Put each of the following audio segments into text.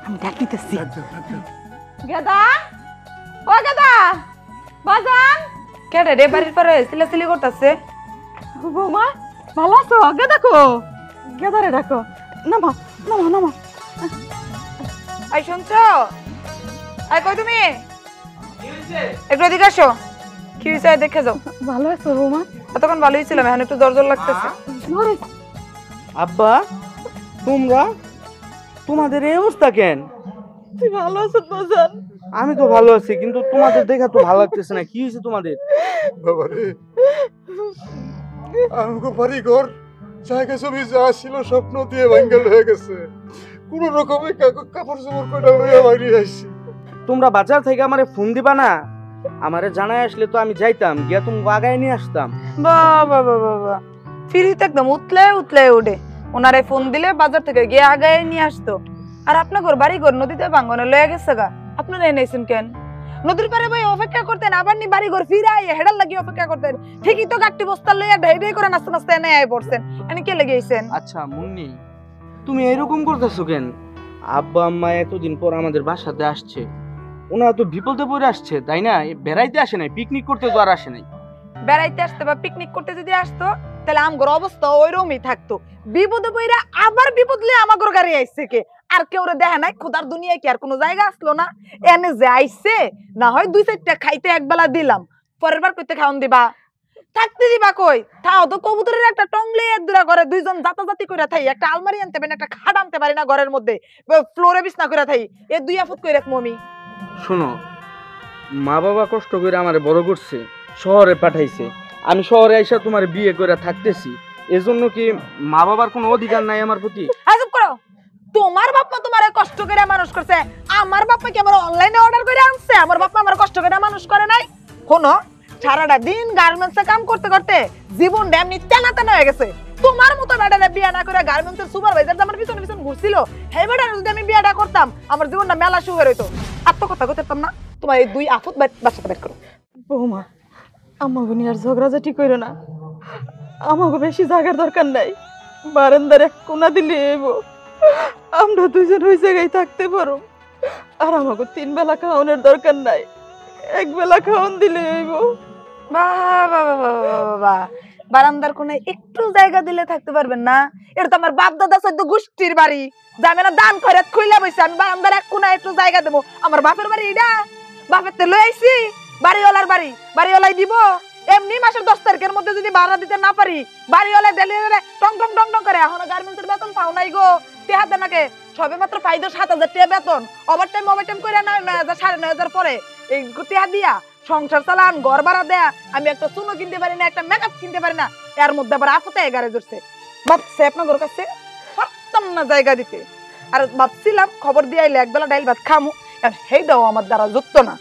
আমি ডাক দিতেছি। গেদা, ও গেদা, বাজান কেডে রে বাড়ির পরে সিলাসিলি করতেছে। বৌমা ভালো আছো? গেদা কো? গেদারে ডাকো। নামা নামা নামা। আই শুনছো? আই কই তুমি? একটু এদিকে আসো। কি হয়েছে দেখে যাও। ভালো আছো বৌমা? এতক্ষণ ভালোই ছিলাম, এখন একটু দরজর লাগতেছে। আব্বা তোমরা তোমাদের এই অবস্থা কেন? তুই ভালো আছো বাজান? আমি তো ভালো আছি, কিন্তু তোমাদের দেখা তো ভালো লাগতেছে না। কি হয়েছে তোমাদের? বাবারে আমাকে বাড়ি ঘর জায়গা জমি যা ছিল স্বপ্ন দিয়ে ভাঙ্গল হয়ে গেছে। কোন রকমে কাপড় চোপড় কয়টা লইয়া বাইরে আসছি। তোমরা বাজার থেকে আমারে ফোন দিবা না? আমারে জানাই আসলে তো আমি যাইতাম, গিয়া তুমি আগায় নিয়ে আসতাম। বাবা বাবা বাবা, ফিরিতে একদম উতলে উতলে উঠে। ওনারে ফোন দিলে বাজার থেকে গিয়ে আগায় নিয়ে আসতো। আর আপনার ঘর বাড়ি ঘর নদীতে ভাঙ্গনে লয়ে গেছে গা, আপনারা এনেছেন কেন? নদীর পারে ভাই অপেক্ষা করতেন, আবার নি বাড়ি ঘর ফিরাই হেডাল লাগিয়ে অপেক্ষা করতেন। ঠিকই তো গাট্টি বস্তা লইয়া ঢাই ঢাই করে নাস্তা নাস্তা এনে আয় পড়ছেন। এনে কে লেগে আইছেন? আচ্ছা মুন্নি, তুমি এরকম করতেছো কেন? আব্বা আম্মা এতদিন পর আমাদের বাসাতে আসছে, ওনারা তো বিপদে পড়ে আসছে, তাই না? বেড়াইতে আসে নাই, পিকনিক করতে তো আর আসে নাই। বেড়াইতে আসতে বা পিকনিক করতে যদি আসতো তাহলে আমগর অবস্থা ওইরকমই থাকতো। বিপদে পইরা আবার বিপদ লিয়ে আমাগর গাড়ি আইছে কে? আর কেউ দেখে নাই? খোদার দুনিয়ায় কি আর কোনো জায়গা আসলো না? এনে যে আইছে না হয় 2-4টা খাইতে একবেলা দিলাম, পরের বার কইতে খাওন দিবা? থাকতে দিবা কই? তাও তো কবুতরের একটা টংলে দুরা করে দুইজন জাতাজাতি কইরা থাই। একটা আলমারি আনতে পারি না, একটা খাট আনতে পারি না ঘরের মধ্যে, ফ্লোরে বিছনা কইরা থাই। এ 2 আফুত কই রাখমু আমি? শোনো, মা বাবা কষ্ট করে আমারে বড় করছে, শহরে পাঠাইছে। আমি শহরে আইসা তোমার বিয়ে করে থাকতেছি, এজন্য কি মা বাবার কোনো অধিকার নাই আমার প্রতি? আজব করো। তোমার বাবা তোমারে কষ্ট করে মানুষ করছে, আমার বাবা কি আমার অনলাইনে অর্ডার করে আনছে? আমার বাবা আমার কষ্ট করে মানুষ করে নাই? শোনো, সারাটা দিন গার্মেন্টসে কাম করতে করতে জীবনটা এমনি টানা টানা হয়ে গেছে। তোমার মতো বেটারে বিয়ে না করে গার্মেন্টসের সুপারভাইজার আমার পিছনে পিছনে ঘুরছিল, সেই বেটারে যদি আমি বিয়েটা করতাম আমার জীবনটা মেলা সুখের হইতো। আর তো কথা কইতাম না। তোমার এই 2 আফুত বাসাতে বের করো। বৌমা আমাকে নিয়ে আর ঝগড়াঝাটি করো না। আমাকে বেশি জায়গার দরকার নাই, বারান্দার এক কোনা দিলে এবো, আমরা দুজন ওই জায়গায় থাকতে পারো। আর আমাকে 3 বেলা খাওয়ানোর দরকার নাই, 1 বেলা খাওয়ান দিলে এবো। বাবা বাবা, বারান্দার কোণে একটু জায়গা দিলে থাকতে পারবেন না? এটা তো আমার বাপ দাদা 14 গোষ্ঠীর বাড়ি, যাবে না দান খয়রাত খুইলা বইছে। আমি বারান্দার এক কোণায় একটু জায়গা দেবো? আমার বাপের বাড়ি এটা, বাপের তে লই আইছি। বাড়িওয়ালার বাড়ি, বাড়িওয়ালাই দিব। এমনি মাসের 10 তারিখের মধ্যে যদি ভাড়া দিতে না পারি, বাড়িওয়ালা ডেলিভারি টং টং টং টং করে। এখন গার্মেন্টসের বেতন পাও নাই গো, টেহা দেন নাকি? সবে মাত্র পাইতো 7,000 টাকা বেতন, ওভারটাইম করে 9,000 9,500 পরে এই টেহা দিয়া সংসার চালান, ঘর ভাড়া দেয়া। আমি একটা চুনো কিনতে পারি না, একটা মেকআপ কিনতে পারি না, এর মধ্যে আবার আপতে গাড়ি ধরছে। ভাবছে আপনার ঘর কাছে পারতাম না জায়গা দিতে। আর ভাবছিলাম খবর দিয়ে আইলে একবেলা ডাইল ভাত খামু, সেইটাও আমার দ্বারা যুক্ত না।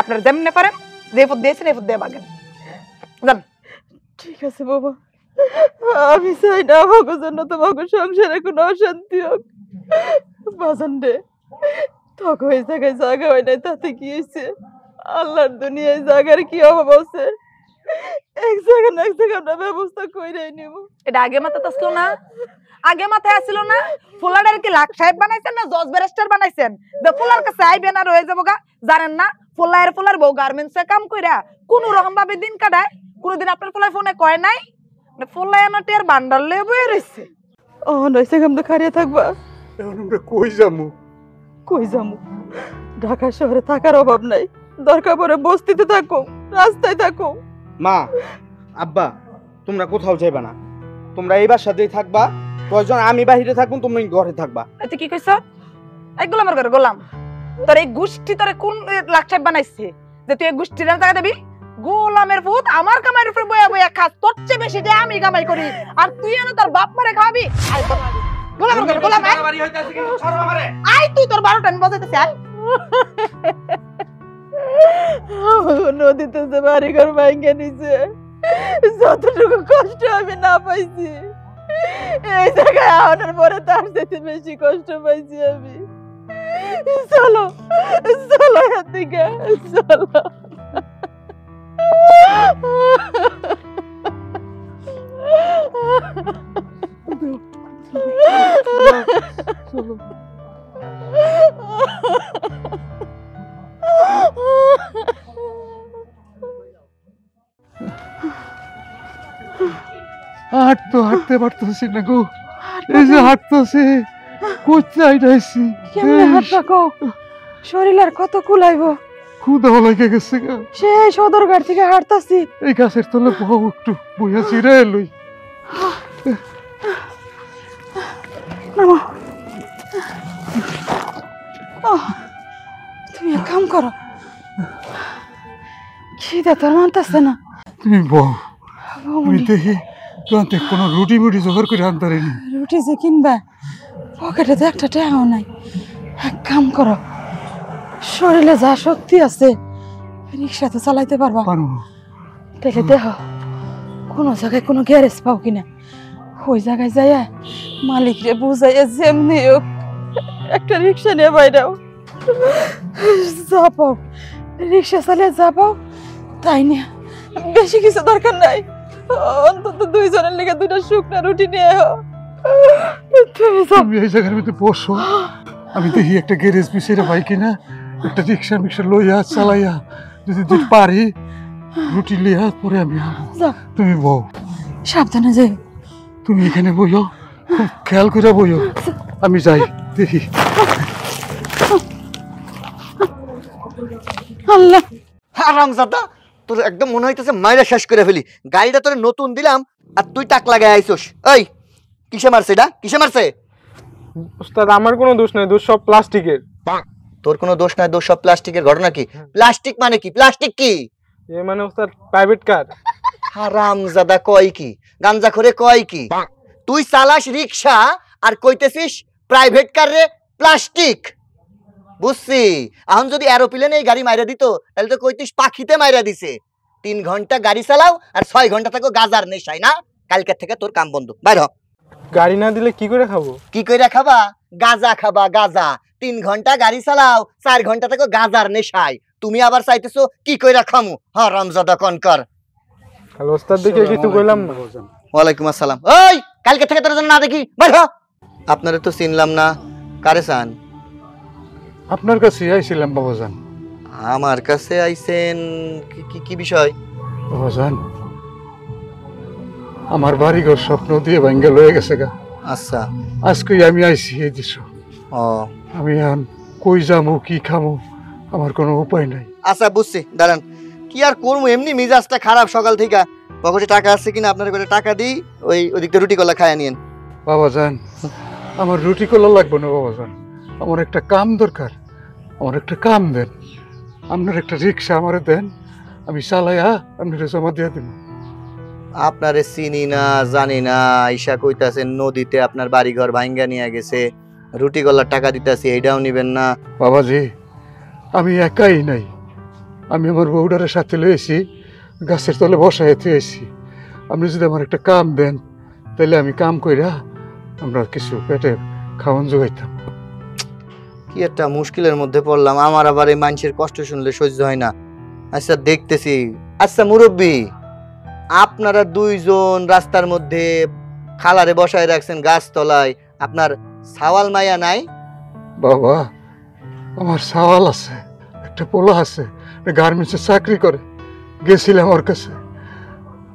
আপনারা যেমনি পারেন, যে পথ দিয়েছেন এই পথ দিয়ে বাগেন যান। ঠিক আছে বাবা, আমি চাই না আমাকে জন্য তোমাকে সংসারে কোনো অশান্তি হোক। বাজান রে, তখন ওই জায়গায় জায়গা হয় নাই, তাতে কি হয়েছে? আল্লাহর দুনিয়ায় জায়গার কি অভাব আছে? এক জায়গা না এক জায়গা আমরা ব্যবস্থা কইরাই নিব। এটা আগে মাথায় আসলো না? আগে মাথায় আসছিল না? ফুলাডার কি লাখ সাহেব বানাইছেন না জজ ব্যারিস্টার বানাইছেন? দে ফুলার কাছে আইবেন আর হয়ে যাবো গা। জানেন না ফুলার বউ গার্মেন্টসে কাম কইরা কোন রকম ভাবে দিন কাটায়? কোনদিন আপনার ফুলার ফোনে কয় নাই? ফুলাই আনাটের বান্ডার লয়ে বয়ে রইছে। ও নইছে কাম তো খারিয়া থাকবা? এখন আমরা কই যামু? কই যামু? ঢাকা শহরে থাকার অভাব নাই, দরকার পড়ে বস্তিতে থাকো, রাস্তায় থাকো। মা, আব্বা, তোমরা কোথাও যাইবা না, তোমরা এই বাসাতেই থাকবা। প্রয়োজন আমি বাহিরে থাকবো, তুমি ঘরে থাকবা। তুই কি কইছ? এই গোলামের ঘরে গোলাম? তোর এই গোষ্ঠী তোরে কোন লাখ সাহেব বানাইছে যে তুই এই গোষ্ঠীর টাকা দিবি? গোলামের ভূত আমার কামাইয়ের উপরে বয়া বয়া খাস, তোর চেয়ে বেশি যে আমি কামাই করি, আর তুই এনে তোর বাপ মারে খাওয়াবি? গোলামের ঘরে গোলাম আই, তুই তোর 12টা আমি বাজাইতেছি। আয় নদীতে যে বাড়ি ঘর ভাঙ্গে নিছে, যতটুকু কষ্ট আমি না পাইছি এই জায়গায় আনার পরে তার চাইতে বেশি কষ্ট পাইছি আমি। চলো চলো এদিকে চলো। বলো। হাঁটতে পারতেছি না গো, এই যে হাঁটতেছি কোথায় যাইছি, কেমনে হাঁটবা কও? শরীর আর কত কুলাইব? ক্ষুধা লেগে গেছে গা। সেই সদরঘাট থেকে হাঁটতাছি। এই গাছের তলে বউ একটু বইয়া চিরে এলই। নামো। তুমি এক কাম করো, খিদে তোর মানতেছে না। তুমি বউ, আমি দেখি তোমাতে কোনো রুটি মুটি জোগাড় করে আনতে পারিনি। রুটি যে কিনবা, পকেটে তো একটা টাকাও নাই। এক কাম করো, শরীরে যা শক্তি আছে রিক্সা তো চালাইতে পারবা। দেখে দেখো কোনো জায়গায় কোনো গ্যারেজ পাও কিনা। ওই জায়গায় যাইয়া মালিকরে বুঝাইয়া যেমনি হোক একটা রিক্সা নিয়ে বাইরাও। যা পাও রিক্সা চালিয়ে যা পাও তাই নিয়ে, বেশি কিছু দরকার নাই। অন্তত দুইজনের লেগে দুইটা শুকনা রুটি নিয়ে তুমি এই জায়গার মধ্যে বসো, আমি দেখি একটা গ্যারেজ পিছিয়ে পাই কিনা, একটা রিক্সা মিক্সা লইয়া চালাইয়া যদি পারি রুটি লিয়া পরে আমি তুমি বউ সাবধানে যাই। তুমি এখানে বইও, খুব খেয়াল করে বইও, আমি যাই দেখি। আল্লাহ হারামজাদা, তোর একদম মনে হইতেছে মাইরা শেষ করে ফেলি। গাড়িটা তোর নতুন দিলাম আর তুই টাক লাগাই আইছস। এই কিসে মারছে এটা, কিসে মারছে? উস্তাদ আমার কোনো দোষ নাই, দোষ সব প্লাস্টিকের। তোর কোনো দোষ নাই, দোষ সব প্লাস্টিকের। ঘটনা কি? প্লাস্টিক মানে কি? প্লাস্টিক কি এ মানে উস্তাদ প্রাইভেট কার। হারামজাদা কয় কি, গাঞ্জা করে কয় কি? তুই চালাস রিক্সা আর কইতেছিস প্রাইভেট কার রে প্লাস্টিক। বুঝছি, এখন যদি এরোপ্লেনে এই গাড়ি মাইরা দিত তাহলে তো কইতিস পাখিতে মাইরা দিছে। 3 ঘন্টা গাড়ি চালাও আর 6 ঘন্টা থাকো গাজার নেশায় না। কালকের থেকে তোর কাম বন্ধ, বাইর হ। গাড়ি না দিলে কি করে খাবো? কি কইরা খাবা? গাজা খাবা, গাজা। 3 ঘন্টা গাড়ি চালাও, 4 ঘন্টা থাকো গাজার নেশায়। তুমি আবার চাইতেছো কি কইরা খামু? হারামজাদা কনকর। হ্যালো ওস্তাদ, দেখে কিছু কইলাম না। ওয়ালাইকুম আসসালাম। ওই কালকে থেকে তোর জন্য না দেখি, বাইর হ। আপনারে তো চিনলাম না, কারে চান? আপনার কাছে আইছিলাম বাবাজান। আমার কাছে আইছেন কি বিষয়? বাবাজান, আমার বাড়িঘর স্বপ্ন দিয়ে ভাঙ্গা লয়ে গেছে গা। আচ্ছা, আজকে আমি আইছি এই দেশ। ও আমি এখন কই যামু কি খামু আমার কোনো উপায় নাই। আচ্ছা বুঝছি, দাঁড়ান। কি আর করবো, এমনি মিজাজটা খারাপ সকাল থেকে। পকেটে টাকা আছে কিনা আপনার করে টাকা দিই, ওদিকটা রুটি কলা খায় নিয়েন। বাবাজান, আমার রুটি কলা লাগবে না বাবাজান, আমার একটা কাম দরকার, আমার একটা কাম দেন। আপনার একটা রিক্সা আমারে দেন, আমি চালাইয়া আপনার জমা দিয়ে দিব। আপনারে চিনি না জানি না, ঈশা কইতাছেন নদীতে আপনার বাড়ি ঘর ভাঙ্গা নিয়ে গেছে, রুটি কলার টাকা দিতেছি, এইটাও নিবেন না? বাবাজি, আমি একাই নাই, আমি আমার বউডারের সাথে লয়েছি, গাছের তলে বসাই থুয়েছি। আপনি যদি আমার একটা কাম দেন তাহলে আমি কাম কইরা আমরা কিছু পেটে খাওয়ান জোগাইতাম। কি একটা মুশকিলের মধ্যে পড়লাম, আমার আবার এই মানুষের কষ্ট শুনলে সহ্য হয় না। আচ্ছা দেখতেছি। আচ্ছা মুরব্বী, আপনারা দুইজন রাস্তার মধ্যে খালারে বসায় রাখছেন গাছ তলায়, আপনার সাওয়াল মায়া নাই? বাবা, আমার সাওয়াল আছে, একটা পোলা আছে, গার্মেন্টসে চাকরি করে, গেছিলাম ওর কাছে,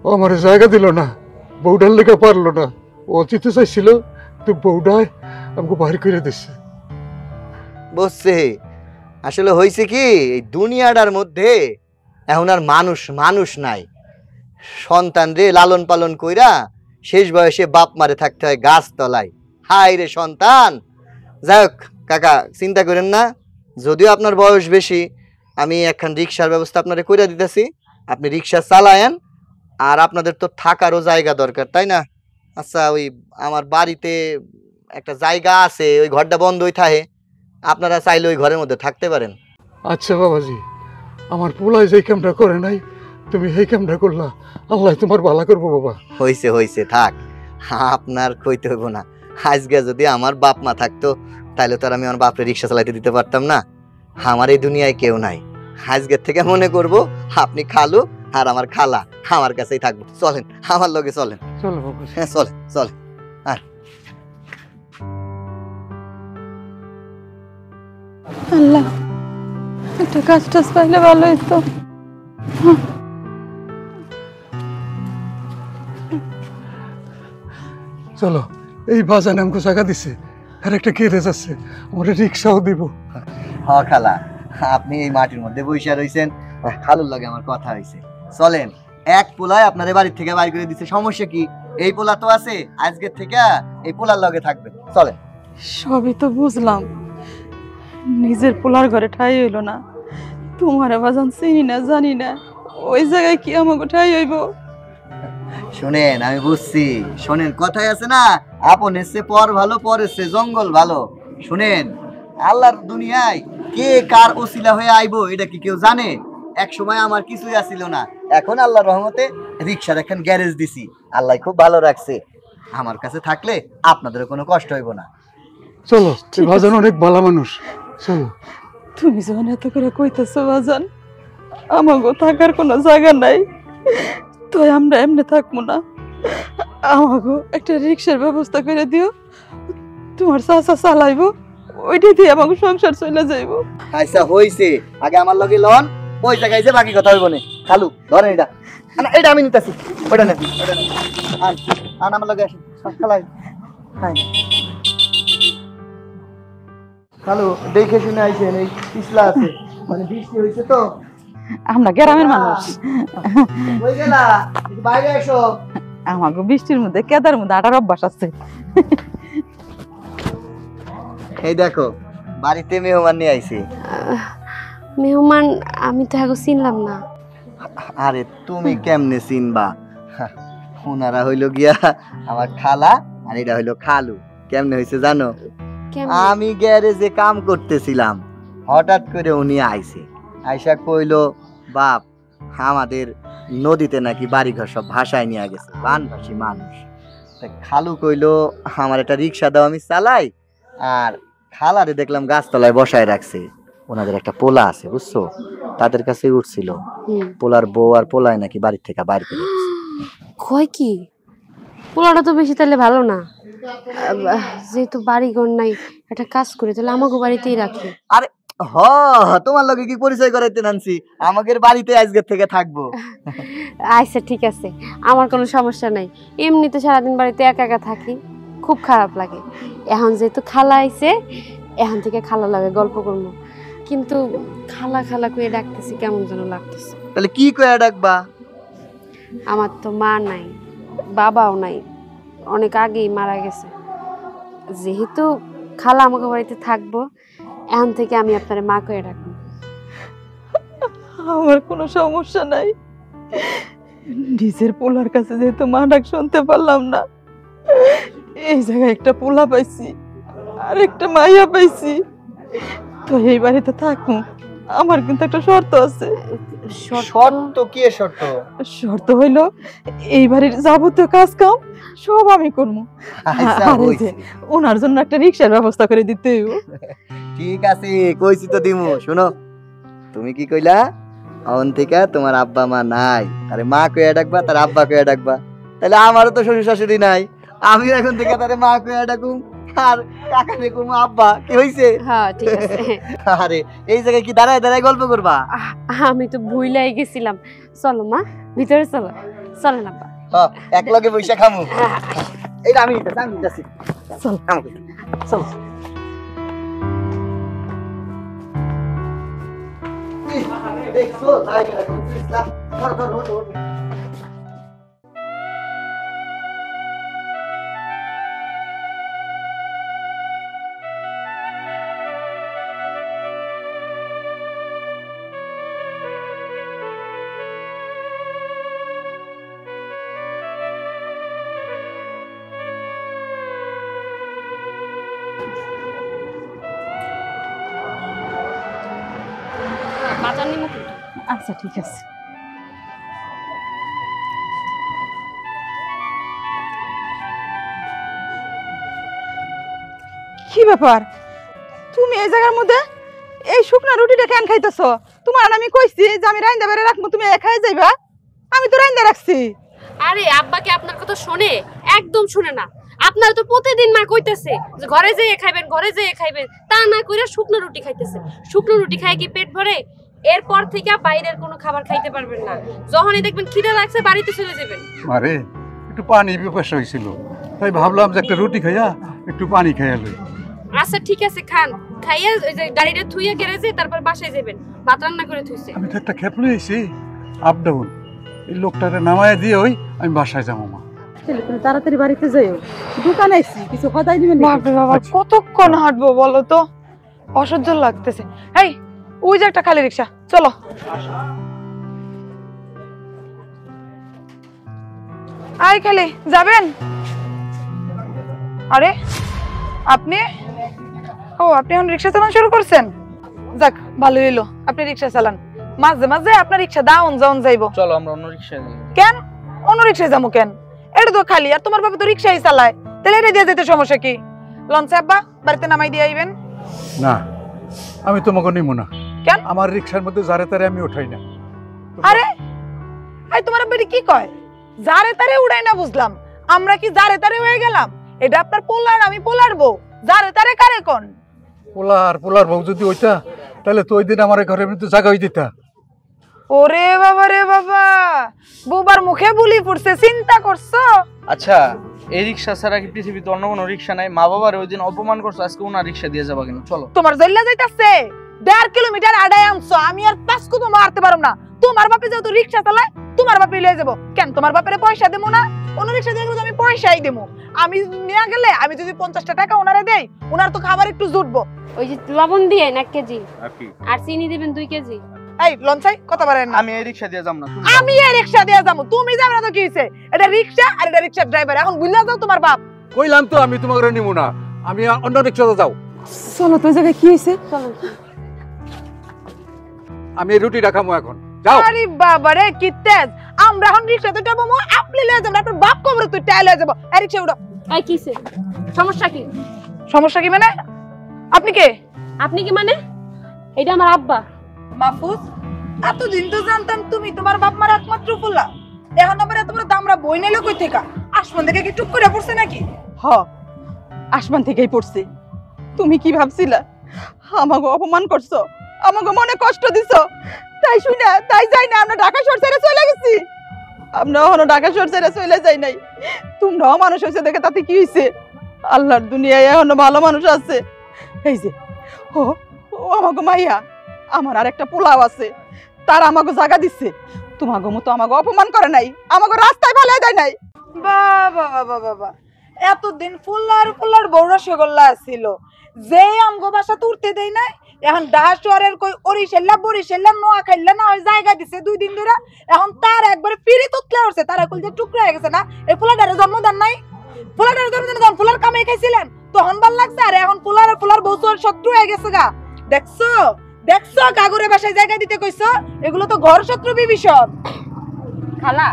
ও আমার জায়গা দিল না, বউডার লেগে পারলো না, ও দিতে চাইছিল তো বউডায় আমাকে বাড়ি করে দিচ্ছে। বুঝছি, আসলে হয়েছে কি, এই দুনিয়াটার মধ্যে এখন আর মানুষ নাই। সন্তান রে লালন পালন কইরা শেষ বয়সে বাপ মারে থাকতে হয় গাছ তলায়। হাই রে সন্তান। যাই হোক কাকা, চিন্তা করেন না, যদিও আপনার বয়স বেশি, আমি একখান রিক্সার ব্যবস্থা আপনারে কইরা দিতেছি, আপনি রিক্সা চালায়েন। আর আপনাদের তো থাকারও জায়গা দরকার, তাই না? আচ্ছা, ওই আমার বাড়িতে একটা জায়গা আছে, ওই ঘরটা বন্ধই থাকে, আপনারা চাইলে ওই ঘরের মধ্যে থাকতে পারেন। আচ্ছা বাবাজি, আমার পোলায় যে কামটা করে নাই, তুমি এই কামটা করলা, আল্লাহ তোমার ভালো করবো বাবা। হইছে থাক, আপনার কইতে হইব না। আজকে যদি আমার বাপ মা থাকতো তাহলে তো আর আমি আমার বাপরে রিক্সা চালাইতে দিতে পারতাম না। আমার এই দুনিয়ায় কেউ নাই। আজকের থেকে মনে করব আপনি খালু আর আমার খালা আমার কাছেই থাকবো। চলেন আমার লগে, চলেন। চলো বাবা, হ্যাঁ চলেন। আর আল্লাহ, একটা কাজ টাজ পাইলে ভালো হইতো। চলো, এই বাজানে আমাকে জায়গা দিছে, আর একটা গ্যারেজ আছে, আমার রিক্সাও দিব। হ খালা, আপনি এই মাটির মধ্যে বসে রইছেন, খালুর লগে আমার কথা হইছে। চলেন, এক পোলায় আপনার বাড়ির থেকে বাইর করে দিচ্ছে, সমস্যা কি? এই পোলা তো আছে, আজকের থেকে এই পোলার লগে থাকবে। চলেন। সবই তো বুঝলাম, নিজের পোলার ঘরে ঠাই হইল না। তোমার বাজান চিনি না, জানি না, ওই জায়গায় কি আমাকে ঠাই হইব? শোনেন, আমি বুঝছি। শোনেন, কথাই আছে না, আপন এসছে পর ভালো, পর এসছে জঙ্গল ভালো। শুনেন, আল্লাহর দুনিয়ায় কে কার ওসিলা হয়ে আইবো এটা কি কেউ জানে? এক সময় আমার কিছুই আসিল না, এখন আল্লাহর রহমতে রিক্সার এখন গ্যারেজ দিছি। আল্লাহ খুব ভালো রাখছে। আমার কাছে থাকলে আপনাদেরও কোনো কষ্ট হইব না। চলো, এই বাজান অনেক ভালো মানুষ, চলো। তুমি যখন এত করে কইতেছো বাজান, আমাকে থাকার কোনো জায়গা নাই, তো আমরা এমনি থাকবো না। আমাকে একটা রিক্সার ব্যবস্থা করে দিও, তোমার চাচা চালাইবো, ওইটা দিয়ে আমাকে সংসার চলে যাইব। আচ্ছা হইছে, আগে আমার লগে লন, ওই জায়গায় যে বাকি কথা হইব না। খালু ধরেন এটা, এটা আমি নিতেছি, ওইটা নেন, ওইটা নেন। আন আমার লগে আসেন, খালাই। হ্যাঁ খালু, দেখে শুনে আইছেন, এই পিছলা আছে, মানে বৃষ্টি হয়েছে তো। আমরা গ্রামের মানুষ, কই গেলা? একটু বাইরে এসো। আমাকে বৃষ্টির মধ্যে কেদার মধ্যে আটার অভ্যাস আছে। এই দেখো, বাড়িতে মেহমান নিয়ে আইছি। মেহমান? আমি তো এখন চিনলাম না। আরে তুমি কেমনে চিনবা? ওনারা হইল গিয়া আমার খালা, আর এটা হইলো খালু। কেমনে হয়েছে জানো? আমি গ্যারেজে কাম করতেছিলাম, হঠাৎ করে উনি আইছে, আইসা কইলো, বাপ আমাদের নদীতে নাকি বাড়িঘর সব ভাসায় নিয়ে গেছে, বানভাসী মানুষ। খালু কইলো, আমার একটা রিক্সা দাও, আমি চালাই। আর খালারে দেখলাম গাছতলায় বসায় রাখছে, ওনাদের একটা পোলা আছে বুঝছো, তাদের কাছে উঠছিল। পোলার বউ আর পোলায় নাকি বাড়ির থেকে বাইর করে দিছে। কয় কি? পোলাটা তো বেশি তাহলে ভালো না, যেহেতু বাড়ি ঘর নাই, একটা কাজ করে তাহলে আমাকে বাড়িতেই রাখি। আরে হ, তোমার লগে কি পরিচয় করাইতে নানছি, আমাদের বাড়িতে আজকের থেকে থাকবো। আচ্ছা ঠিক আছে, আমার কোনো সমস্যা নাই। এমনিতে সারাদিন বাড়িতে একা একা থাকি, খুব খারাপ লাগে। এখন যেহেতু খালা আইছে, এখন থেকে খালা লাগে গল্প করবো, কিন্তু খালা খালা করে ডাকতেছি কেমন যেন লাগতেছে। তাহলে কি কইয়া ডাকবা? আমার তো মা নাই, বাবাও নাই, অনেক আগেই মারা গেছে। যেহেতু খালা আমাকে বাড়িতে থাকবো, এখন থেকে আমি আপনার মা করে ডাকবো। আমার কোনো সমস্যা নাই, নিজের পোলার কাছে যেহেতু মা ডাক শুনতে পারলাম না, এই জায়গায় একটা পোলা পাইছি আর একটা মাইয়া পাইছি, তো এই বাড়িতে থাকবো। আমার কিন্তু একটা শর্ত আছে। শর্ত? কি শর্ত? শর্ত হইলো এই বাড়ির যাবতীয় কাজ কাম সব আমি করবো, আর এই যে ওনার জন্য একটা রিক্সার ব্যবস্থা করে দিতে হইব। ঠিক আছে, কইছি তো দিমু। শোনো, তুমি কি কইলা? অন থেকে তোমার আব্বা মা নাই, আরে মা কইয়া ডাকবা, তার আব্বা কইয়া ডাকবা। তাহলে আমারও তো শ্বশুর শাশুড়ি নাই, আমি এখন থেকে তারে মা কইয়া ডাকুম, আর কাকা দেখুম আব্বা। কি হইছে? হ্যাঁ ঠিক আছে। আরে এই জায়গায় কি দাঁড়ায় দাঁড়ায় গল্প করবা? আমি তো ভুলাই গেছিলাম। চলো মা, ভিতরে চলো। চলো না আব্বা, হ্যাঁ, এক লগে বইসা খামু। এইটা আমি নিতেছি। চল আমাকে চল। দেখছো জায়গাটা খুঁজছিলা? ধর ধর ধর ধর। বাজার নিমো কিন্তু। আচ্ছা ঠিক আছে। কি ব্যাপার, তুমি এই জায়গার মধ্যে এই শুকনা রুটিটা কেন খাইতেছ? তোমার আমি কইছি যে আমি রাইন্দা বেড়ে রাখবো, তুমি খাই যাইবা? আমি তো রাইন্দা রাখছি। আরে আব্বাকে আপনার কথা শোনে? একদম শুনে না। আপনারা তো প্রতিদিন মা কইতেছে যে ঘরে যেয়ে খাইবেন, ঘরে যেয়ে খাইবেন, তা না কইরা শুকনো রুটি খাইতেছে। শুকনো রুটি খায় কি পেট ভরে? এরপর থেকে বাইরের কোনো খাবার খাইতে পারবেন না। যখনই দেখবেন খিদে লাগছে বাড়িতে চলে যাবেন। আরে একটু পানি পিপাসা হয়েছিল, তাই ভাবলাম যে একটা রুটি খাইয়া একটু পানি খাইয়া লই। আচ্ছা ঠিক আছে, খান। খাইয়া ওই যে গাড়িটা থুইয়া গ্যারেজে, তারপর বাসায় যাবেন। ভাত রান্না করে থুইছে। আমি তো একটা খেপ লইছি আপ ডাউন, এই লোকটারে নামায় দিয়ে ওই আমি বাসায় যাবো মা। তুমি তাড়াতাড়ি বাড়িতে যাইও, দোকান আইছি, কিছু কথাই দিবেন না। বাপরে বাবা, কতক্ষণ হাঁটবো বলো তো, অসহ্য লাগতেছে। এই ওই যে একটা খালি রিক্সা, চলো। আই খালি যাবেন? আরে আপনি, ও আপনি এখন রিক্সা চালানো শুরু করছেন? যাক ভালো হইলো, আপনি রিক্সা চালান। মাঝে মাঝে আপনার রিক্সা দাউন যাউন যাইবো। চলো আমরা অন্য রিক্সায় যাই। কেন অন্য রিক্সায় যাবো কেন? এটা তো খালি, আর তোমার বাবা তো রিক্সাই চালায়, তাহলে এটা দিয়ে যেতে সমস্যা কি? লঞ্চ আব্বা বাড়িতে নামাই দিয়ে আইবেন। না আমি তোমাকে নিব না। কেন? আমার রিক্সার মধ্যে যারে তারে আমি উঠাই না। আরে আই তোমার বেটি কি কয়? যারে তারে উড়াই না বুঝলাম, আমরা কি যারে তারে হয়ে গেলাম? এটা আপনার পোলার, আমি পোলার বউ। যারে তারে কারে কোন? পোলার বউ যদি ওইটা, তাহলে তো ওই দিন আমার ঘরের মধ্যে জায়গা হয়ে দিতা। ওরে বাবা রে বাবা, বুবার মুখে বুলি পড়ছে, চিন্তা করছো? আচ্ছা এই রিক্সা ছাড়া কি পৃথিবীতে অন্য কোনো রিক্সা নাই? মা বাবার ওই দিন অপমান করছো, আজকে ওনার রিক্সা দিয়ে যাবা কেন? চলো। তোমার জল্লা যাইতাছে 1.5 কিলোমিটার আড়াই আনছো, আমি আর 5 কুতো মারতে পারুম না। তোমার বাপে যেহেতু রিক্সা চালায়, তোমার বাপে লয়ে যাবো কেন? তোমার বাপের পয়সা দেবো না? অন্য রিক্সা দিয়ে গেলে আমি পয়সাই দেবো। আমি নিয়ে গেলে আমি যদি 50টা টাকা ওনারে দেই, ওনার তো খাবার একটু জুটবো। ওই যে লবণ দিয়ে 1 কেজি আর চিনি দিবেন 2 কেজি। এই লঞ্চাই কথা বলেন না। আমি এই রিক্সা দিয়ে যাব না। আমি এই রিক্সা দিয়ে যাবো, তুমি যাবে না তো কি হইছে? এটা রিক্সা আর এটা রিক্সার ড্রাইভার। এখন বুঝলা যাও তোমার বাপ। কইলাম তো আমি তোমাকে নিব না, আমি অন্য রিক্সাতে যাও। চলো তো, ওই জায়গায় কি হয়েছে? চলো। আমি এই রুটি রাখামো এখন, যাও। আরে বাবা রে কি তেজ! আমরা এখন রিক্সাতে যাবো, আপনি লয়ে যাবেন, আপনার বাপ কবরে তুই টাই লয়ে যাবো। এই রিক্সা উঠো। এই কিসে সমস্যা কি? সমস্যা কি মানে? আপনি কে? আপনি কি মানে? এটা আমার আব্বা। মাহফুজ, এতদিন তো জানতাম তুমি তোমার বাপ মার একমাত্র পোলা, এখন আবার এত বড় দামরা বই নিলো কই থেকে? আসমান থেকে কি টুক করে পড়ছে নাকি? হ, আসমান থেকেই পড়ছে। তুমি কি ভাবছিলা আমাকে অপমান করছো, আমাকে মনে কষ্ট দিছো? তাই শুনে তাই যাই না আমরা ঢাকা শহর ছেড়ে চলে গেছি। আমরা এখনো ঢাকা শহর ছেড়ে চলে যাই নাই। তোমরাও মানুষ হয়েছে দেখে তাতে কি হয়েছে? আল্লাহর দুনিয়ায় এখনো ভালো মানুষ আছে। এই যে ও ও আমাকে মাইয়া, আমার আর একটা পোলাও আছে, তার আমাকে জায়গা দিচ্ছে। তোমাকে মতো আমাকে অপমান করে নাই, আমাকে রাস্তায় ফেলে দেয় নাই। বাবা বাবা বাবা, এতদিন ফুলার ফুলার বড় রসগোল্লা ছিল, যে আমগো বাসা তুলতে দেই নাই, এখন ঢাকা শহরের কই ওরিশেল্লা বরিশেল্লা নোয়া খাইল্লা না ওই জায়গা দিছে 2 দিন ধরে। এখন তার একবারে ফিরে তুতলে উঠছে, তার কল যে টুকরা হয়ে গেছে না? এই ফুলাটারে জন্মদান নাই? ফুলাটারে জন্মদান যখন ফুলার কামাই খাইছিলেন তখন ভাল লাগছে, আর এখন ফুলার বউর শত্রু হয়ে গেছে গা। দেখছো দেখছো কাগরে বাসায় জায়গা দিতে কইছো? এগুলো তো ঘর শত্রু বিভীষণ। খালা,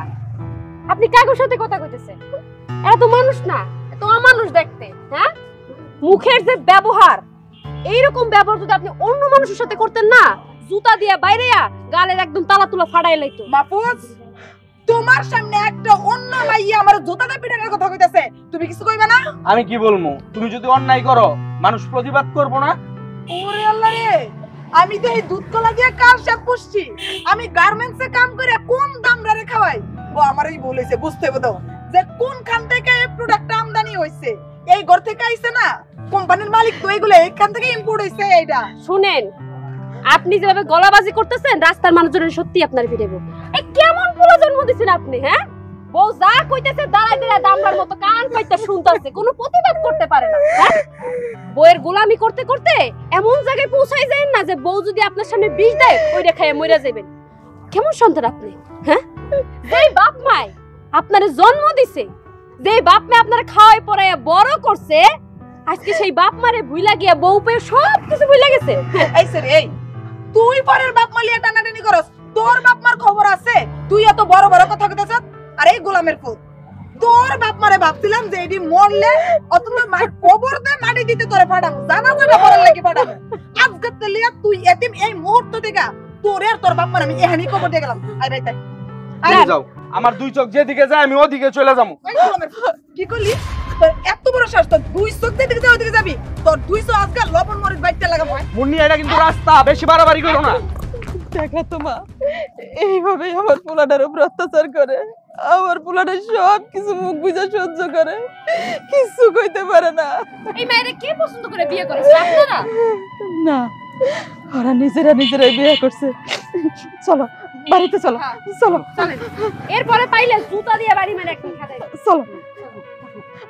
আপনি কাগজ সাথে কথা কইতেছেন? এরা তো মানুষ না, এত অমানুষ দেখতে। হ্যাঁ, মুখের যে ব্যবহার, এইরকম ব্যবহার যদি আপনি অন্য মানুষের সাথে করতেন না, জুতা দিয়ে বাইরেয়া গালের একদম তালা তুলা ফাড়াই লাইতো। মাহফুজ, তোমার সামনে একটা অন্য মাইয়া আমার জুতাটা পিটানোর কথা কইতাছে, তুমি কিছু কইবা না? আমি কি বলবো? তুমি যদি অন্যায় করো মানুষ প্রতিবাদ করবো না? ওরে আল্লাহ রে, আমি তো এই দুধ কলা দিয়ে কার সাপ পুষছি, আমি গার্মেন্টসে কাম করে কোন দামদারে খাওয়াই। ও আমারই বলেছে, বুঝতে হবে তো যে কোন খান থেকে এই প্রোডাক্টটা আমদানি হইছে। এই ঘর থেকে আইছে না, কোম্পানির মালিক তো এইগুলো এইখান থেকে ইম্পোর্ট হইছে। এইটা শুনেন, আপনি যেভাবে গলাবাজি করতেছেন রাস্তার মানুষজন সত্যি আপনার পিটাইবো। এই কেমন পোলা জন্ম দিছেন আপনি? হ্যাঁ, বউ যা কইতেছে দাঁড়াই দাঁড়াই দামড়ার মতো কান পাইতে শুনতাছে, কোনো প্রতিবাদ করতে পারে না। হ্যাঁ, বউয়ের গোলামি করতে করতে এমন জায়গায় পৌঁছাই যায় না যে বউ যদি আপনার সামনে বিষ দেয় ওইটা খাইয়া মইরা যাবেন। কেমন সন্তান আপনি? হ্যাঁ, যেই বাপ মায় আপনারে জন্ম দিছে, যেই বাপ মা আপনারে খাওয়াই পড়াইয়া বড় করছে, আজকে সেই বাপ মারে ভুইলা গিয়া বউ পেয়ে সব কিছু ভুইলা গেছে। এই সরি, এই তুই পরের বাপ মালিয়া টানাটানি করস, তোর বাপ মার খবর আছে? তুই এত বড় বড় কথা কইতেছ? আর এই গোলামের পুত, তোর বাপ মারে ভাবছিলাম যে এডি মরলে অতন্ত মার কবর দে মাটি দিতে তোরে পাঠাবো, জানাজাটা পড়ার লাগি পাঠাবো। আজকে তেলিয়া তুই এতিম, এই মুহূর্ত থেকে তোর আর তোর বাপ মার আমি এখানেই কবর দিয়ে গেলাম। আই ভাই তাই তুমি যাও, আমার দুই চোখ যেদিকে যায় আমি ওদিকে চলে যাবো। কি করলি? তোর এত বড় শ্বাস, তোর দুই চোখ যেদিকে যায় ওদিকে যাবি? তোর দুই চোখ আজকাল লবণ মরিচ বাইতে লাগাবো। মুন্নি, এটা কিন্তু রাস্তা, বেশি বাড়াবাড়ি করো না। দেখা তো মা, এইভাবেই আমার পোলাটার উপর অত্যাচার করে। আমার পোলাটা সব কিছু মুখ বুঝে সহ্য করে, কিছু কইতে পারে না। এই মেয়েরা কে পছন্দ করে বিয়ে করেছে? আপনারা? না, ওরা নিজেরাই বিয়ে করছে। চলো বাড়িতে চলো, চলো চলেন, এরপরে পাইলে জুতা দিয়ে বাড়ি মেরে একদম খাটাই। চলো।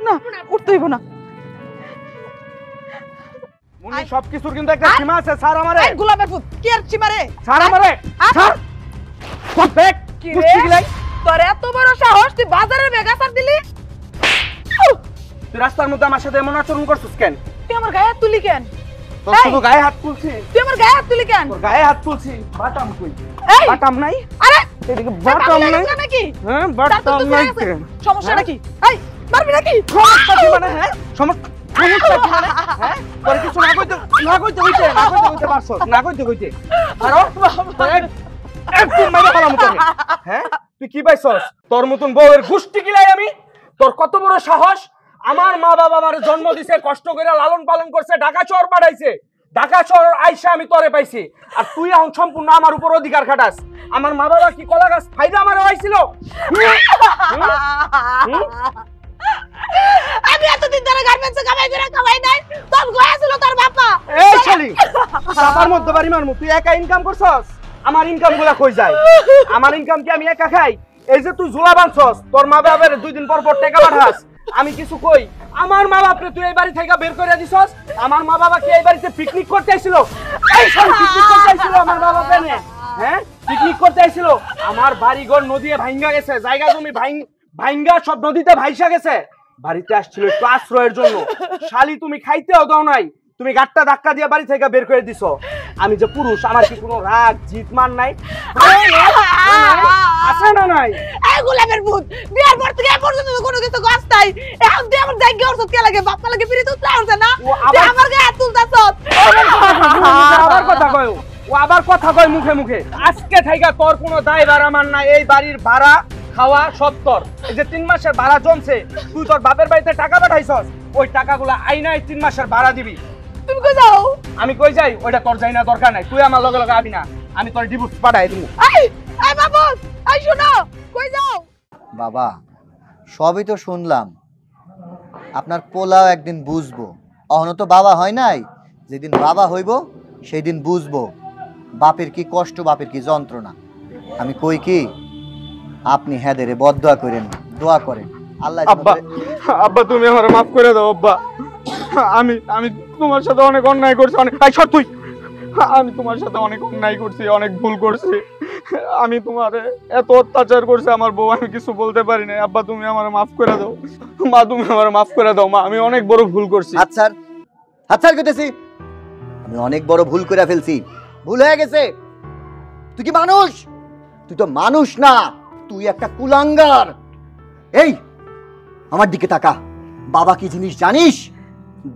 না, উঠতে হইব না। মুন্নি, সবকিছুর কিন্তু একটা সীমা আছে। স্যার আমারে, এই গোলাপের ফুল কি আর চিমারে? স্যার আমারে, স্যার সব ব্যাগ কি কুস্তি রে? গিলাই। তোর এত বড় সাহস, তুই বাজারের বেগাসার দিলি? তুই রাস্তার মধ্যে আমার সাথে এমন আচরণ করছিস কেন? তুই আমার গায়ে হাত তুলি কেন? তোর শুধু গায়ে হাত তুলছি? তুই আমার গায়ে হাত তুলি কেন? তোর গায়ে হাত তুলছি, বাটাম কই? এই বাটাম নাই? আরে এদিকে বাটাম নাই? নাকি? হ্যাঁ, তার তো বাটাম তুই নাই আছে। কেন? সমস্যা নাকি? এই মারবি নাকি? সমস্যা কি মানে? হ্যাঁ, সমস্যা কি মানে? হ্যাঁ, তোর কিছু না কইতে পারছস, না কইতে আরো তোর একদম মাইরা ফেলাম তোকে। হ্যাঁ, তুই কি পাইছস? তোর মতন বউয়ের গুষ্টি গিলাই আমি? তোর কত বড় সাহস? আমার মা বাবা আমারে জন্ম দিছে, কষ্ট করে লালন পালন করছে, ঢাকা শহর পাঠাইছে। ঢাকা শহর আইসা আমি তোরে পাইছি, আর তুই এখন সম্পূর্ণ আমার উপর অধিকার খাটাস। আমার মা বাবা কি কলা গাছ ফাইদা আমারে হইছিল? আমি এতদিন ধরে গার্মেন্টসে কামাই করে খাওয়াই নাই, তোর গয়া ছিল তোর বাবা। এই শালি, চাপার মধ্যে বাড়ি মারমু। তুই একা ইনকাম করছস? আমার ইনকাম গুলা কই যায়? আমার ইনকাম কি আমি একা খাই? এই যে তুই ঝোলা বানছস, তোর মা বাবার 2 দিন পর পর টাকা পাঠাস, আমি কিছু কই? আমার মা বাপরে তুই এই বাড়ি থেকে বের করে দিছস। আমার মা বাবা কি এই বাড়িতে পিকনিক করতে আইছিল? এই শালি, পিকনিক করতে আইছিল আমার বাবা কেন? হ্যাঁ, পিকনিক করতে আইছিল? আমার বাড়ি ঘর নদীতে ভাঙ্গা গেছে, জায়গা জমি ভাঙ্গা সব নদীতে ভাইসা গেছে। বাড়িতে আসছিল একটু আশ্রয়ের জন্য। শালি, তুমি খাইতেও দাও নাই, তুমি গাট্টা ধাক্কা দিয়ে বাড়ি থেকে বের করে দিছো। আমি যে পুরুষ, আমার কি কোনো রাগ জিত মান নাই? আছে না নাই? এই গোলাপের ফুল, বিয়ার পর থেকে এখন পর্যন্ত কোনো কিছু গাছ নাই। এখন তুই আমার জায়গা ওর কে লাগে? বাপ্পা লাগে ফিরে তুলতে আনছে না? ও আবার তুই আমার গায়ে হাত তুলতাছস। আবার কথা কয়, ও আবার কথা কয় মুখে মুখে। আজকে থেকে তোর কোনো দায় ভাড়া মান নাই। এই বাড়ির ভাড়া খাওয়া সব তোর। এই যে 3 মাসের ভাড়া জমছে, তুই তোর বাপের বাড়িতে টাকা পাঠাইছস, ওই টাকাগুলো আইনাই 3 মাসের ভাড়া দিবি। তুমি কই যাও? আমি কই যাই ওইটা তোর যাই না, দরকার নাই। তুই আমার লগে লগে আবি না, আমি তোর ডিভোর্স পাঠাই দিব। এই এই বাবু, এই শোনো, কই যাও? বাবা, সবই তো শুনলাম, আপনার পোলাও একদিন বুঝবো। অহনো তো বাবা হয় নাই, যেদিন বাবা হইব সেই দিন বুঝবো বাপের কি কষ্ট, বাপের কি যন্ত্রণা। আমি কই কি, আপনি হেদেরে বদদোয়া করেন, দোয়া করেন আল্লাহ। আব্বা, আব্বা তুমি আমারে মাফ করে দাও আব্বা। আমি তোমার সাথে অনেক অন্যায় করছি, অনেক তুই আমি তোমার সাথে অনেক অন্যায় করছি, অনেক ভুল করছি। আমি তোমারে এত অত্যাচার করছি আমার বউ, আমি কিছু বলতে পারি না। আব্বা তুমি আমারে মাফ করে দাও। মা তুমি আমারে মাফ করে দাও। মা, আমি অনেক বড় ভুল করছি। আচ্ছা কইতেছি, আমি অনেক বড় ভুল করে ফেলছি, ভুল হয়ে গেছে। তুই কি মানুষ? তুই তো মানুষ না, তুই একটা কুলাঙ্গার। এই আমার দিকে তাকা, বাবা কি জিনিস জানিস?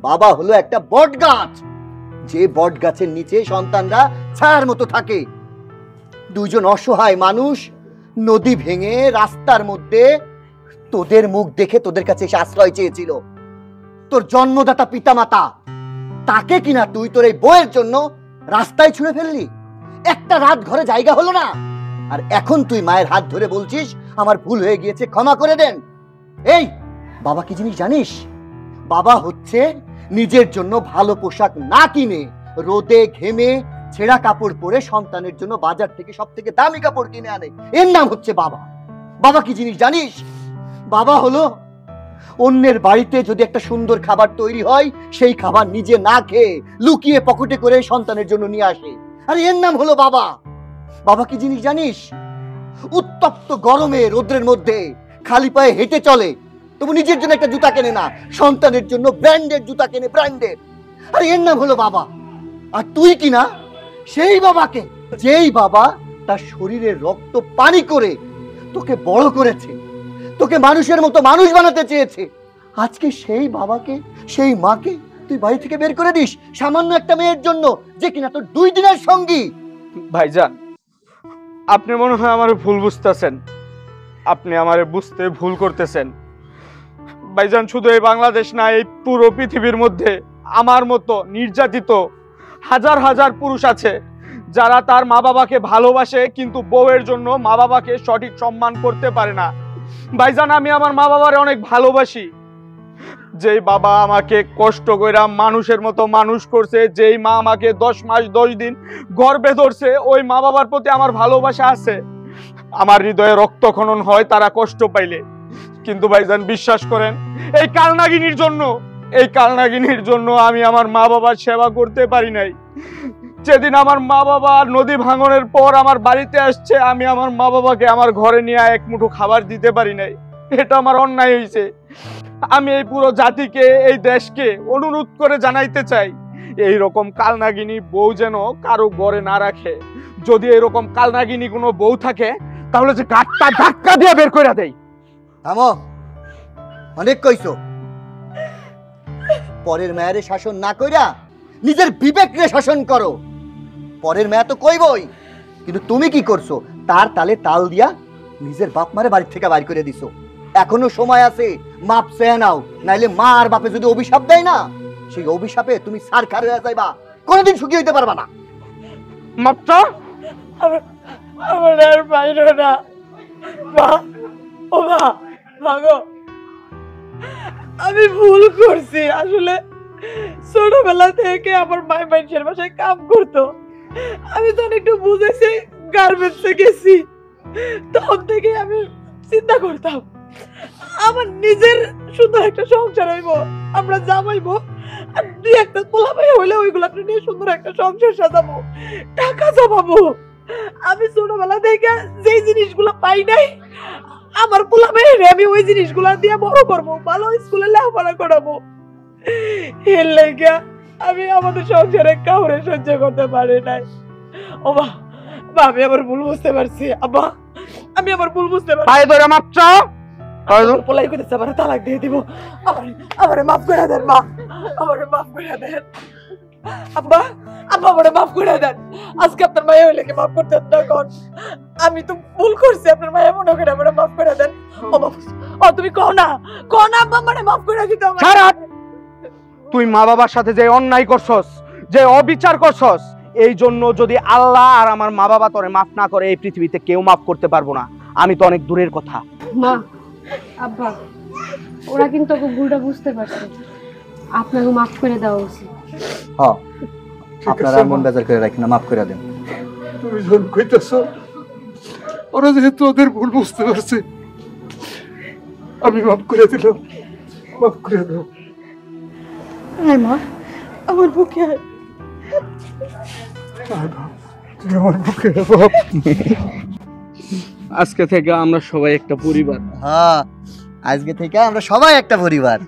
বাবা হলো একটা বট গাছ, যে বট গাছের নিচে সন্তানরা ছায়ার মতো থাকে। 2 জন অসহায় মানুষ নদী ভেঙে রাস্তার মধ্যে তোদের মুখ দেখে তোদের কাছে এসে আশ্রয় চেয়েছিল। তোর জন্মদাতা পিতামাতা, তাকে কিনা তুই তোর এই বইয়ের জন্য রাস্তায় ছুঁড়ে ফেললি। একটা রাত ঘরে জায়গা হলো না, আর এখন তুই মায়ের হাত ধরে বলছিস আমার ভুল হয়ে গিয়েছে, ক্ষমা করে দেন। এই বাবা কি জিনিস জানিস? বাবা হচ্ছে নিজের জন্য ভালো পোশাক না কিনে, রোদে ঘেমে ছেঁড়া কাপড় পরে সন্তানের জন্য বাজার থেকে সব থেকে দামি কাপড় কিনে আনে, এর নাম হচ্ছে বাবা। বাবা কি জিনিস জানিস? বাবা হলো অন্যের বাড়িতে যদি একটা সুন্দর খাবার তৈরি হয়, সেই খাবার নিজে না খেয়ে লুকিয়ে পকেটে করে সন্তানের জন্য নিয়ে আসে, আর এর নাম হলো বাবা। বাবা কি জিনিস জানিস? উত্তপ্ত গরমে রোদ্রের মধ্যে খালি পায়ে হেঁটে চলে, তবু নিজের জন্য একটা জুতা কেনে না, সন্তানের জন্য ব্র্যান্ডেড জুতা কেনে, ব্র্যান্ডেড, আর এর নাম হলো বাবা। আর তুই কিনা সেই বাবাকে, যেই বাবা তার শরীরের রক্ত পানি করে তোকে বড় করেছে, তোকে মানুষের মতো মানুষ বানাতে চেয়েছে, আজকে সেই বাবাকে, সেই মাকে তুই বাড়ি থেকে বের করে দিস সামান্য একটা মেয়ের জন্য, যে কিনা তোর 2 দিনের সঙ্গী। ভাইজান, আপনি মনে হয় আমার ভুল বুঝতেছেন। আপনি আমারে বুঝতে ভুল করতেছেন ভাইজান। শুধু এই বাংলাদেশ না, এই পুরো পৃথিবীর মধ্যে আমার মতো নির্যাতিত হাজার হাজার পুরুষ আছে যারা তার মা বাবাকে ভালোবাসে, কিন্তু বউয়ের জন্য মা বাবাকে সঠিক সম্মান করতে পারে না। ভাইজান, আমি আমার মা বাবারে অনেক ভালোবাসি। যেই বাবা আমাকে কষ্ট কইরা মানুষের মতো মানুষ করছে, যেই মা আমাকে 10 মাস 10 দিন গর্ভে ধরছে, ওই মা বাবার প্রতি আমার ভালোবাসা আছে। আমার হৃদয়ে রক্তক্ষরণ হয় তারা কষ্ট পাইলে। কিন্তু ভাইজান বিশ্বাস করেন, এই কালনাগিনীর জন্য আমি আমার মা বাবার সেবা করতে পারি নাই। যেদিন আমার মা বাবা নদী ভাঙনের পর আমার বাড়িতে আসছে, আমি আমার মা বাবাকে আমার ঘরে নিয়ে এক মুঠো খাবার দিতে পারি নাই। এটা আমার অন্যায় হয়েছে। আমি এই পুরো জাতিকে, এই দেশকে অনুরোধ করে জানাইতে চাই, এইরকম কালনাগিনী বউ যেন কারো ঘরে না রাখে। যদি এরকম কালনাগিনী কোনো বউ থাকে, তাহলে যে গাঁটটা ধাক্কা দিয়ে বের করে দেয়। থামো, অনেক কইছো। পরের মেয়েরে শাসন না কইরা নিজের বিবেককে শাসন করো। পরের মেয়ে তো কইবই, কিন্তু তুমি কি করছো? তার তালে তাল দিয়া নিজের বাপ মারে বাড়ি থেকে বাইর করে দিছো। এখনো সময় আছে, মাপ চেয়ে নাও, নাইলে মা আর বাপে যদি অভিশাপ দেয় না, সেই অভিশাপে তুমি সারখার হয়ে যাইবা, কোনোদিন সুখী হইতে পারবা না। মাপটা আমার আর বাইরে না। মা, ও মা, মাগো, আমি ভুল করছি। আসলে ছোটবেলা থেকে আমার মায়ের মানুষের বাসায় কাম করতো। আমি তখন একটু বুঝেছি, গার্মেন্টসে গেছি, তখন থেকে আমি চিন্তা করতাম আমার নিজের সুন্দর একটা সংসার হইব, আমরা জামাইবো, আর দুই একটা পোলাপাই হইলে ওইগুলো নিয়ে সুন্দর একটা সংসার সাজাবো, টাকা জমাবো। আমি ছোটবেলা থেকে যে জিনিসগুলো পাই নাই, আমার পোলাপাই আমি ওই জিনিসগুলো দিয়ে বড় করবো, ভালো স্কুলে লেখাপড়া করাবো। এর লেগে আমি আমাদের সংসারে কাউরে সহ্য করতে পারি নাই। ও মা, আমি আবার ভুল বুঝতে পারছি। আব্বা, আমি আবার ভুল বুঝতে পারছি। পায়ে ধরে মাপটা পোলাই কইতেছে আমার তালাক দিয়ে দিব। আমারে মাফ করে দেন মা, আমারে মাফ করে দেন। আব্বা, আব্বা আমারে মাফ করে দেন। আজকে আপনার মায়ে হইলে কি মাফ করতে তখন আমি তো ভুল করছি। আপনার মায়ে মনে করে আমারে মাফ করে দেন। ও বাবা, ও তুমি কও না আব্বা আমারে মাফ করে দিতে হবে। তুই মা বাবার সাথে যে অন্যায় করছস, যে অবিচার করছস, এই জন্য যদি আল্লাহ আর আমার মা বাবা তোরে মাফ না করে, এই পৃথিবীতে কেউ মাফ করতে পারবো না। আমি তো অনেক দূরের কথা। মা, আব্বা, ওরা কিন্তু ওকে ভুলটা বুঝতে পারছে। আপনাকে মাফ করে দেওয়া উচিত। হ্যাঁ, আপনারা মন বেজার করে রাখেন না, মাফ করে দেন। তুমি যখন কইতেছ ওরা যেহেতু ওদের ভুল বুঝতে পারছে, আমি মাফ করে দিলাম, মাফ করে দাও। আয় মা, আমার বুকে আয়। তুমি আমার বুকে বাপ। আজকে থেকে আমরা সবাই একটা পরিবার। হ্যাঁ, আজকে থেকে আমরা সবাই একটা পরিবার।